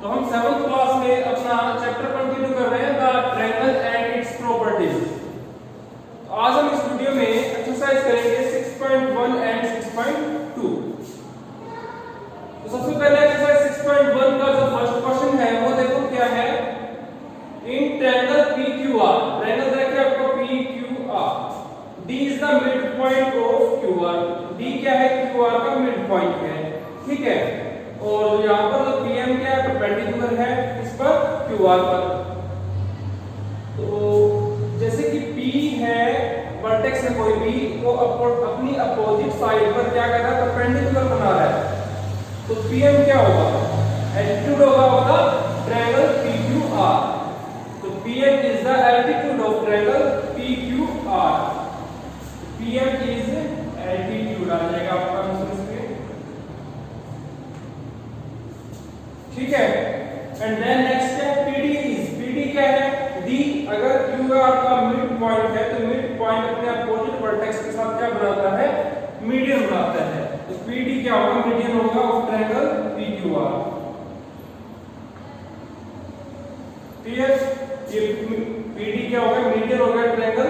तो हम 7th class में अपना चैप्टर कंटिन्यू कर रहे हैं the triangle and its properties. आज हम इस वीडियो में एक्सरसाइज करेंगे 6.1 एंड 6.2। तो सबसे पहले एक्सरसाइज 6.1 का जो फर्स्ट क्वेश्चन है वो देखो क्या है। इन ट्रायंगल PQR, ट्रायंगल देखिए आपको PQR, D is the mid point of QR। D क्या है? QR का मिड पॉइंट है, ठीक है। और यहाँ पर जो PM क्या है? परपेंडिकुलर है इस पर QR पर। तो जैसे कि P है वर्टेक्स है कोई भी, वो अपनी अपोजिट साइड पर क्या कर रहा है? परपेंडिकुलर बना रहा है। तो PM क्या होगा? एल्टीट्यूड होगा ट्रायंगल PQR। तो PM is the altitude of triangle PQR। PM is altitude आ जाएगा आपका आंसर इसमें, ठीक है। एंड देन नेक्स्ट है PD क्या है? D। अगर QR का मिड पॉइंट है तो मिड पॉइंट अपने अपोजिट वर्टेक्स के साथ क्या बनाता है? मीडियन बनाता है। तो PD क्या होगा? मीडियन होगा ऑफ ट्रायंगल PQR। क्लियर? ये PD क्या होगा? मीडियन होगा ट्रायंगल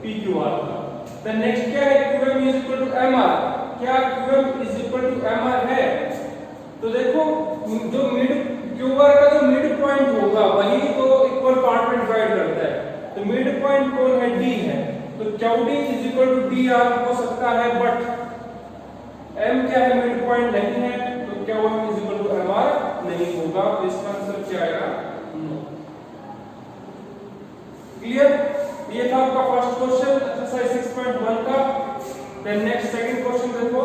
PQR का। देन नेक्स्ट क्या है? QM is equal to MR। क्या QM is equal to MR है? तो देखो जो मिड QR का जो मिड पॉइंट होगा वही तो इक्वल पार्ट में डिवाइड करता है। तो मिड पॉइंट कौन है? D है। तो QD is equal to DR हो सकता है, बट M क्या है? मिड पॉइंट नहीं है, तो QM is equal to MR नहीं होगा। तो इसका आंसर क्या आएगा? नो। क्लियर? ये था आपका फर्स्ट क्वेश्चन एक्सरसाइज 6.1 का। देन नेक्स्ट सेकंड क्वेश्चन देखो।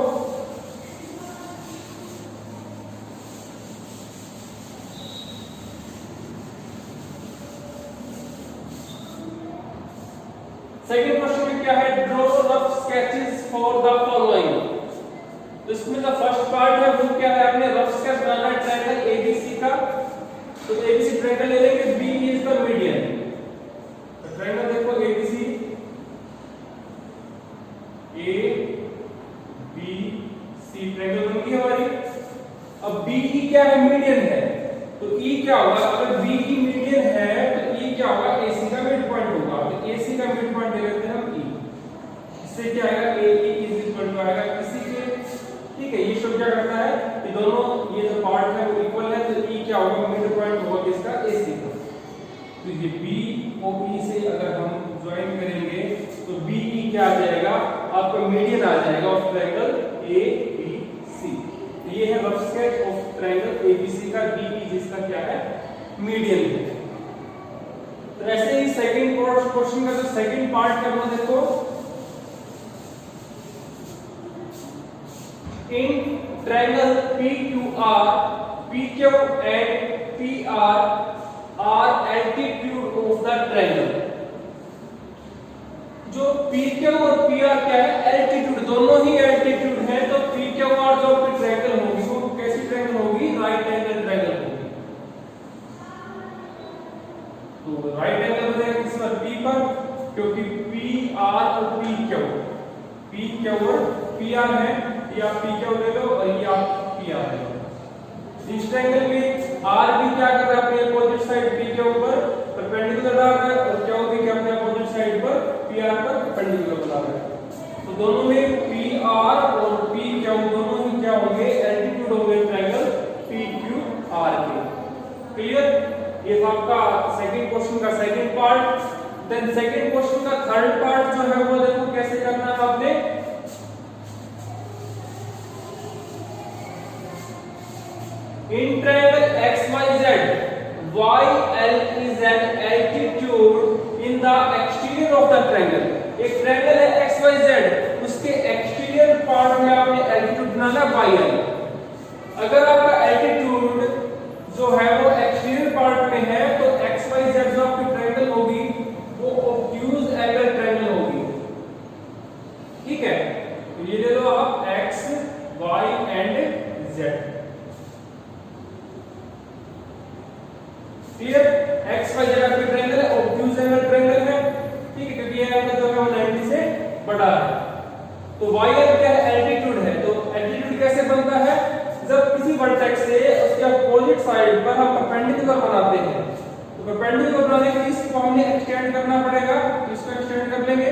सेकंड क्वेश्चन में क्या है? Draw rough sketches for the following. तो इसमें जो फर्स्ट पार्ट है वो क्या है? आपने रफ स्केच बनाना है ट्रायंगल ABC का। तो ABC ट्रायंगल ले लेंगे, B इज द मीडियन। तो ट्रायंगल देखो ABC ABC ट्रायंगल बन गई हमारी। अब BE क्या है? मीडियन है। तो E क्या होगा? अगर BE मीडियन है तो E क्या होगा? AC का मिड पॉइंट होगा। तो AC का मिड पॉइंट ले लेते हैं हम E। इससे क्या आएगा? AE इज इक्वल टू आएगा किसी के, ठीक है। ये शो क्या करता है कि दोनों ये जो पार्ट है वो इक्वल है। तो E क्या होगा? मिड पॉइंट होगा किसका? AC का। तो ये B और E से अगर हम ज्वाइन करेंगे तो BE क्या आ जाएगा? आपका मीडियन आ जाएगा ऑफ ट्रायंगल ABC। तो ये है rough sketch of triangle ABC का, DE जिसका क्या है? मीडियन है। तो ऐसे ही सेकंड क्वेश्चन का जो सेकंड पार्ट है वो देखो। In triangle PQR, PQ and PR are altitude of the triangle। जो PQ और PR क्या है? एल्टीट्यूड, दोनों ही एल्टीट्यूड है। तो PQR जो आपकी ट्रायंगल होगी वो कैसी ट्रायंगल होगी? राइट एंगल ट्रायंगल होगी। तो राइट एंगल बनेगा किस पर? P पर, क्योंकि PR और PQ और PR है। ये आप PQ ले लो और ये आप PR ले लो। इस ट्रायंगल में R भी क्या कर रहा है? अपने अपोजिट साइड P के ऊपर परपेंडिकुलर डाल रहा है, और Q भी क्या अपने अपोजिट साइड पर PR पर परपेंडिकुलर बना रहा है। तो दोनों में PR और PQ दोनों ही क्या होंगे? एल्टीट्यूड होंगे ट्रायंगल PQR के। क्लियर? ये था आपका सेकंड क्वेश्चन का second part. Then second question का थर्ड पार्ट जो है वो देखो कैसे करना है आपने। In triangle XYZ, YL is an altitude in the exterior of the triangle। एक ट्रायंगल है XYZ, उसके एक्सटीरियर पार्ट में आपने एल्टीट्यूड बनाना YL। अगर आपका एल्टीट्यूड जो है वो एक्सटीरियर पार्ट में है तो XYZ जो आपकी ट्रायंगल होगी वो ऑब्ट्यूज एंगल ट्रायंगल होगी, ठीक है। तो ये ले लो आप X, Y and Z। Clear? XYZ आपकी ट्रायंगल है, ऑब्ट्यूज एंगल ट्रायंगल है, ठीक है, क्योंकि ये एंगल जो है वो 90 से बड़ा है। तो YL क्या है? एल्टीट्यूड है। तो एल्टीट्यूड कैसे बनता है? जब किसी वर्टेक्स से उसके अपोजिट साइड पर हम फिर इसको हमने एक्सटेंड करना पड़ेगा, इसको एक्सटेंड कर लेंगे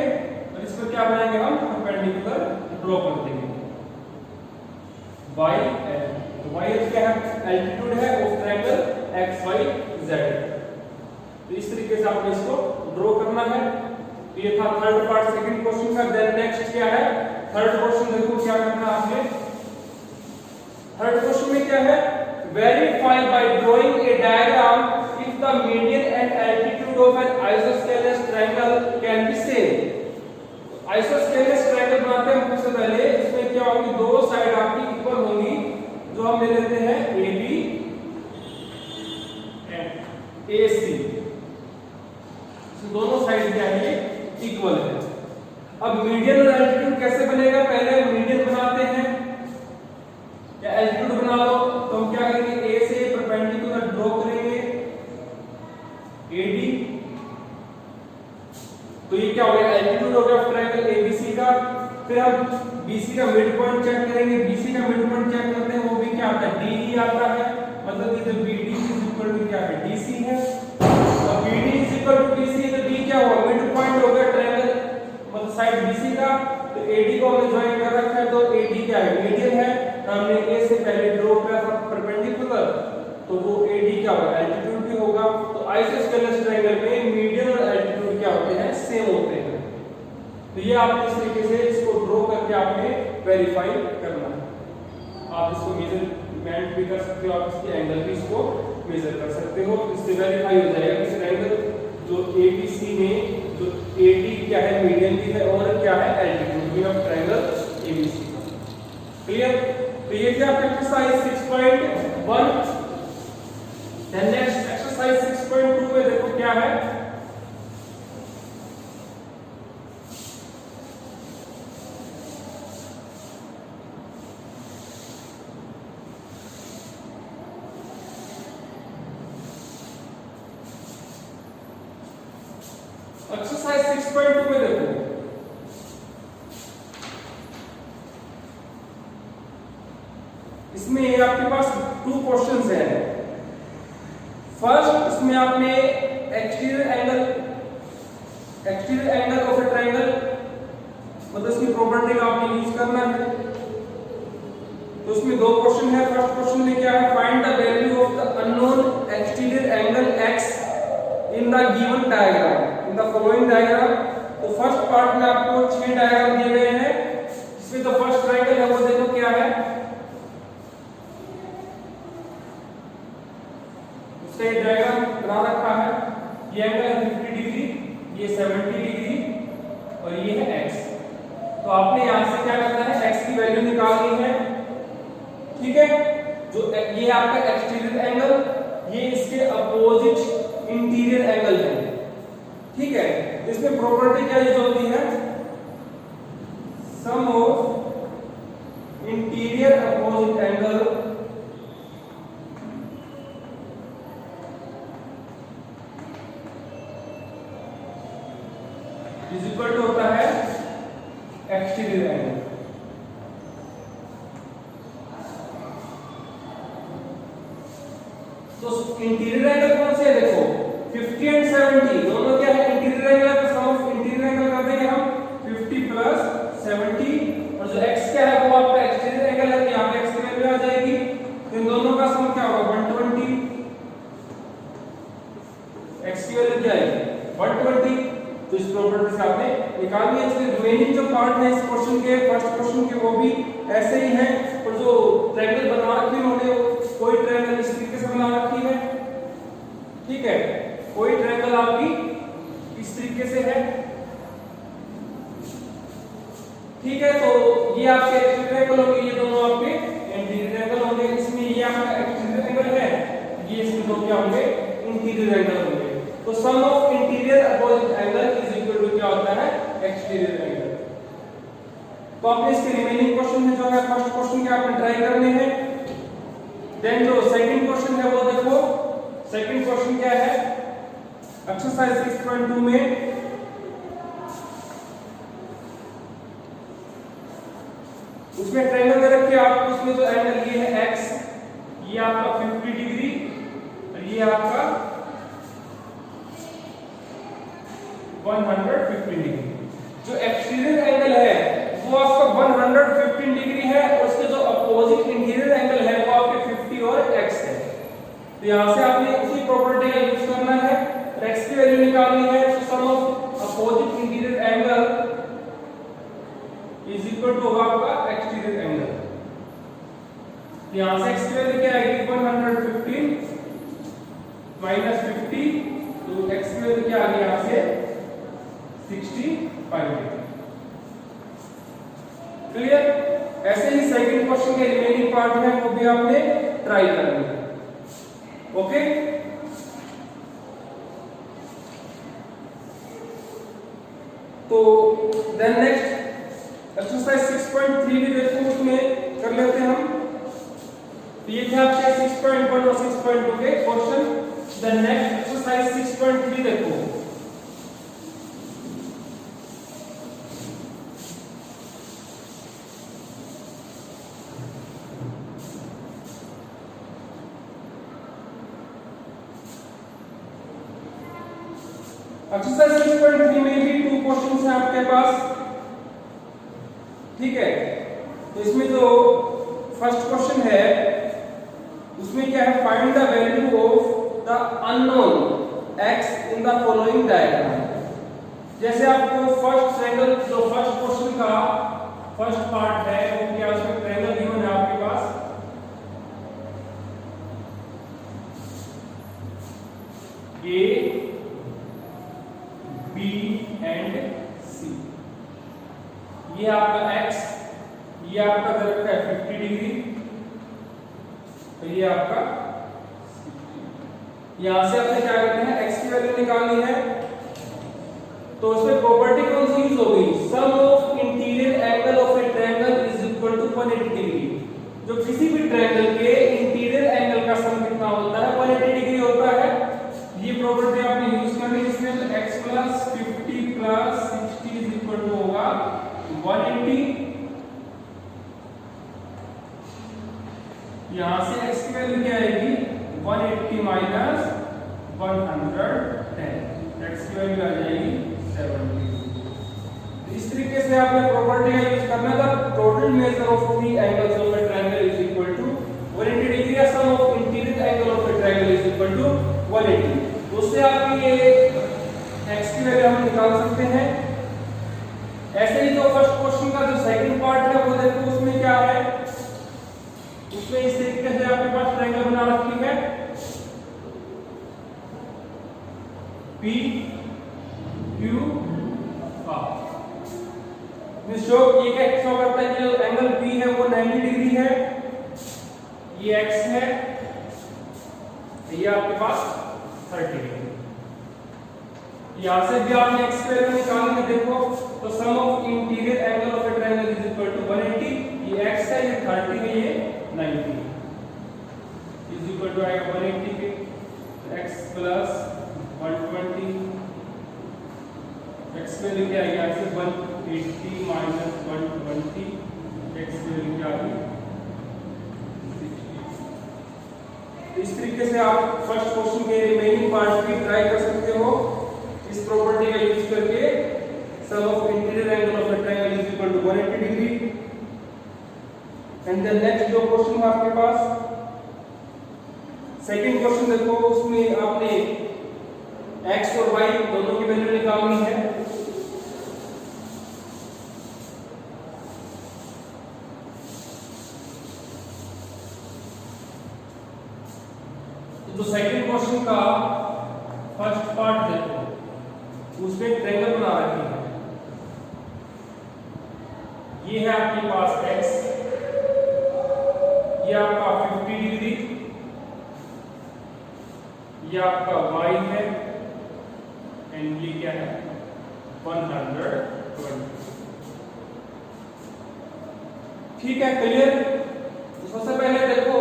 और इस पर क्या बनाएंगे हम परपेंडिकुलर ड्रॉ कर देंगे y l। तो y l क्या है, एल्टीट्यूड है of triangle x y z। तो इस तरीके से आपको इसको ड्रॉ करना है। तो ये था थर्ड पार्ट सेकंड क्वेश्चन का। देन नेक्स्ट क्या है, थर्ड क्वेश्चन देखो क्या करना है आपने। थर्ड क्वेश्चन में क्या है, verify by drawing a diagram if the median and altitude of an isosceles triangle can be same। Isosceles triangle बनाते हैं सबसे पहले, इसमें क्या होगी, दो साइड आपकी इक्वल होंगी, जो हम ले लेते हैं AB एंड AC। दोनों साइड क्या है, इक्वल है। अब मीडियन और एल्टीट्यूड कैसे बनेगा, पहले मीडियन बनाते हैं या एल्टीट्यूड बना लो। तो हम क्या करेंगे, A से परपेंडिकुलर ड्रॉ करेंगे AD। तो ये क्या हो गया, एल्टीट्यूड हो गया ट्रायंगल ABC का। फिर हम BC का मिड पॉइंट चेक करेंगे। BC का मिड पॉइंट चेक करते हैं, वो भी क्या आता है, DE आता है। मतलब कि जो BD क्या है, DC है। और BD DC तो D क्या हुआ, मिड पॉइंट हो गया ट्रायंगल मतलब साइड BC का। तो AD को हमने ज्वाइन कर रखा है, तो AD क्या है, मीडियन है। हमने A से पहले ड्रॉ किया था परपेंडिकुलर, तो वो AD क्या होगा, एल्टीट्यूड भी होगा। तो आइसोस्केलेस ट्रायंगल में मीडियन और एल्टीट्यूड क्या होते हैं, सेम होते हैं। तो ये आपने इस तरीके से इसको ड्रॉ करके आपने वेरीफाई करना है। आप इसको मेजरमेंट भी कर सकते हो, आप इसके एंगल भी इसको मेजर कर सकते हो। इससे वेरीफाई हो जाएगा कि ट्रायंगल जो ABC में जो AD क्या है, मीडियन भी है और क्या है, एल्टीट्यूड भी ऑफ ट्रायंगल ABC। क्लियर। तो ये क्या एक्सरसाइज 6.1। देन नेक्स्ट एक्सरसाइज 6.2 में देखो क्या है, एक्सरसाइज 6.2 में देखो इसमें आपके पास 2 क्वेश्चंस हैं। फर्स्ट इसमें आपने exterior angle of a triangle मतलब इसकी प्रॉपर्टी का आपने यूज करना है। तो उसमें 2 क्वेश्चन है। फर्स्ट क्वेश्चन में क्या है, find the value of the unknown exterior angle x in the given diagram in the following diagram. तो फर्स्ट पार्ट में आपको 6 डायग्राम दिए गए हैं। इसमें जो फर्स्ट ट्रायंगल है वो देखो क्या है, उसका ये डायग्राम बना रखा है। ये एंगल है 50 डिग्री, ये 70 डिग्री और ये है x। तो आपने यहां से क्या करना है, x की वैल्यू निकालनी है। ठीक है, जो ये आपका एक्सटीरियर एंगल, ये इसके अपोजिट इंटीरियर एंगल है। ठीक है, इसमें प्रॉपर्टी क्या यूज होती है, sum of interior opposite angle is equal to होता है एक्सटीरियर एंगल। तो इंटीरियर एंगल कौन से है, देखो 50 एंड 70 दोनों क्या है, इंटीरियर एंगल है। तो सम ऑफ इंटीरियर एंगल कर देंगे हम 50 प्लस 70 और जो x क्या है वो आपका एक्सटीरियर एंगल है, यहां पे x की वैल्यू आ जाएगी। तो इन दोनों का सम क्या होगा 120, x की वैल्यू क्या है 120। तो इस प्रॉपर्टी से आपने निकालनी है। इसलिए रिमेनिंग जो पार्ट है इस क्वेश्चन के, फर्स्ट क्वेश्चन के, वो भी ऐसे ही है। और जो ट्रायंगल बना रखी है उन्होंने, कोई ट्रायंगल इस तरीके से बना रखी है, ठीक है, कोई ट्रायंगल आपकी इस तरीके से है। ठीक है, तो ये आपके एक्सटीरियर एंगल होंगे, ये दोनों आपके इंटीरियर एंगल होंगे। इसमें ये आपका एक्सटीरियर एंगल है, ये इसमें दो क्या होंगे, इंटीरियर एंगल होंगे। तो sum of interior opposite angle is equal to क्या होता है, एक्सटीरियर एंगल। तो आपने इसके रिमेनिंग क्वेश्चन में जो है फर्स्ट क्वेश्चन के आपने ट्राई करने हैं। देन जो सेकंड क्वेश्चन है वो देखो, सेकंड क्वेश्चन क्या है, एक्सरसाइज 6.2 में उसमें ट्रायंगल दे रखी है आपको। उसमें जो एंगल ये है x, ये आपका 50 डिग्री और ये आपका यहाँ से आपने उसी प्रॉपर्टी का यूज करना है, x की वैल्यू निकालनी है। तो sum of opposite interior angle is equal to होगा आपका एक्सटीरियर एंगल। यहाँ से x की वैल्यू क्या आएगी 115 माइनस 50, तो x की वैल्यू क्या आ गई यहाँ से 65। क्लियर? ऐसे ही सेकंड क्वेश्चन के रिमेनिंग पार्ट है वो भी आपने ट्राई करनी है। ओके, तो देन नेक्स्ट एक्सरसाइज 6.3 भी देखो, उसमें कर लेते हैं हम। तो ये थे आपके 6.1 और 6.2 के क्वेश्चन। देन नेक्स्ट एक्सरसाइज 6.3 देखो। एक्सरसाइज 6.3 में भी 2 क्वेश्चंस हैं आपके पास, ठीक है। तो इसमें जो फर्स्ट क्वेश्चन है उसमें क्या है, find the value of the unknown x in the following diagram. जैसे आपको फर्स्ट ट्रायंगल, जो फर्स्ट क्वेश्चन का फर्स्ट पार्ट है वो क्या, उसमें ट्रायंगल गिवन है आपके पास A B एंड C। ये आपका x, ये आपका दे रखा है 50 डिग्री, तो ये आपका 60। यहां से आपने क्या करना है, x की वैल्यू निकालनी है। तो इसमें प्रॉपर्टी कौन सी यूज होगी, sum of interior angle of a triangle is equal to 180 degree. जो किसी भी ट्रायंगल के इंटीरियर एंगल का सम कितना होता है, 180 डिग्री होता है। ये प्रॉपर्टी आपने यूज करनी है। इसमें तो x plus 50 plus 60 is equal to होगा 180। यहां से x की वैल्यू क्या आएगी 180 माइनस 110, x की वैल्यू आ जाएगी 70। इस तरीके से आपने प्रॉपर्टी का यूज करना था। Total measure of 3 angles of a triangle is equal to 180 degree, या sum of interior angle of a triangle is equal to 180। उससे आपकी ये x की वैल्यू हम निकाल सकते हैं। ऐसे ही जो फर्स्ट क्वेश्चन का जो सेकंड पार्ट है वो देखो, उसमें क्या है, उसमें इस तरीके से आपके पास ट्रायंगल बना रखी है P Q R। शो ये क्या शो करता है कि जो एंगल P है वो 90 डिग्री है, ये x है, ये आपके पास 30 डिग्री। यहां से भी आपने x की वैल्यू निकालनी है। देखो, तो sum of interior angle of a triangle is equal to 180। ये x है, ये 30 है, ये 90 इज इक्वल टू आएगा 180 के x प्लस 120। x की वैल्यू क्या आएगी, यहां से 180 माइनस 120, x की वैल्यू क्या आएगी 60। इस तरीके से आप फर्स्ट क्वेश्चन के रिमेनिंग पार्ट भी ट्राई कर सकते हो इस प्रॉपर्टी का यूज करके। Sum of interior angle of a triangle is equal to 180 degree. And then next जो क्वेश्चन है आपके पास सेकंड क्वेश्चन देखो, उसमें आपने x और y दोनों की वैल्यू निकालनी है। तो सेकंड क्वेश्चन का फर्स्ट पार्ट देखो, उसमें ट्रायंगल बना रखी है। ये है आपके पास x, ये आपका 50 डिग्री, ये आपका y है, एंड ये क्या है 120। ठीक है, क्लियर? तो सबसे पहले देखो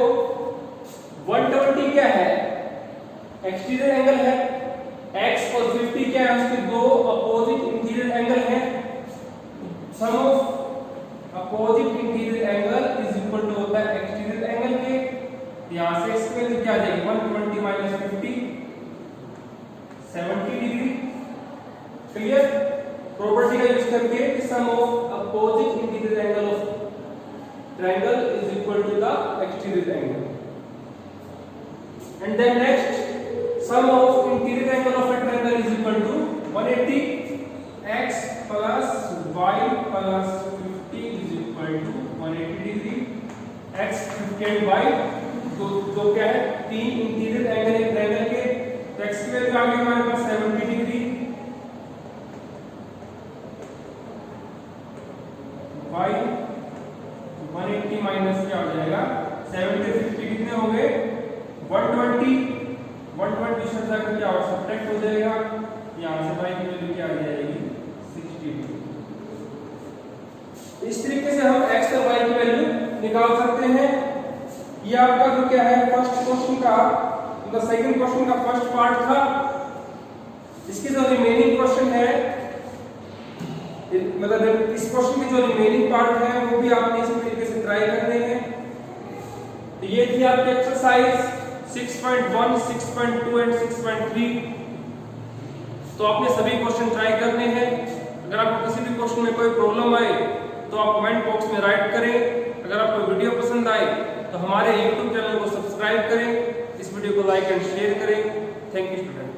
120 क्या है, एक्सटीरियर एंगल है, x और 50 क्या है, उसके दो अपोजिट इंटीरियर एंगल हैं। Sum of opposite interior angle is equal to होता है एक्सटीरियर एंगल के। यहां से इसके लिए क्या आ जाएगा 120 माइनस 50 70 डिग्री। क्लियर? प्रॉपर्टी का यूज करके sum of opposite interior angle of triangle is equal to the exterior angle. And then next, sum of interior angle of a triangle is equal to 180 x plus y plus 50 is equal to 180 degree. x 50 and y जो क्या है तीन interior angle एक triangle के, तो x की value आ गई हमारे पास 70 डिग्री, y 180 माइनस क्या हो जाएगा 70 50 कितने हो गए 120 से क्या हो सब्ट्रैक्ट हो जाएगा, यहाँ से y की वैल्यू क्या आ जाएगी 60। इस तरीके से हम x और y की वैल्यू निकाल सकते हैं। ये आपका जो क्या है फर्स्ट क्वेश्चन का मतलब सेकंड क्वेश्चन का फर्स्ट पार्ट था। इसके जो रिमेनिंग क्वेश्चन है मतलब इस क्वेश्चन के जो रिमेनिंग पार्ट है वो भी आपने इसी तरीके से ट्राई करने हैं। तो ये थी आपकी एक्सरसाइज 6.1, 6.2 एंड 6.3। तो आपने सभी क्वेश्चन ट्राई करने हैं। अगर आपको किसी भी क्वेश्चन में कोई प्रॉब्लम आए तो आप कमेंट बॉक्स में राइट करें। अगर आपको वीडियो पसंद आए तो हमारे YouTube चैनल को सब्सक्राइब करें, इस वीडियो को लाइक एंड शेयर करें। Thank you student.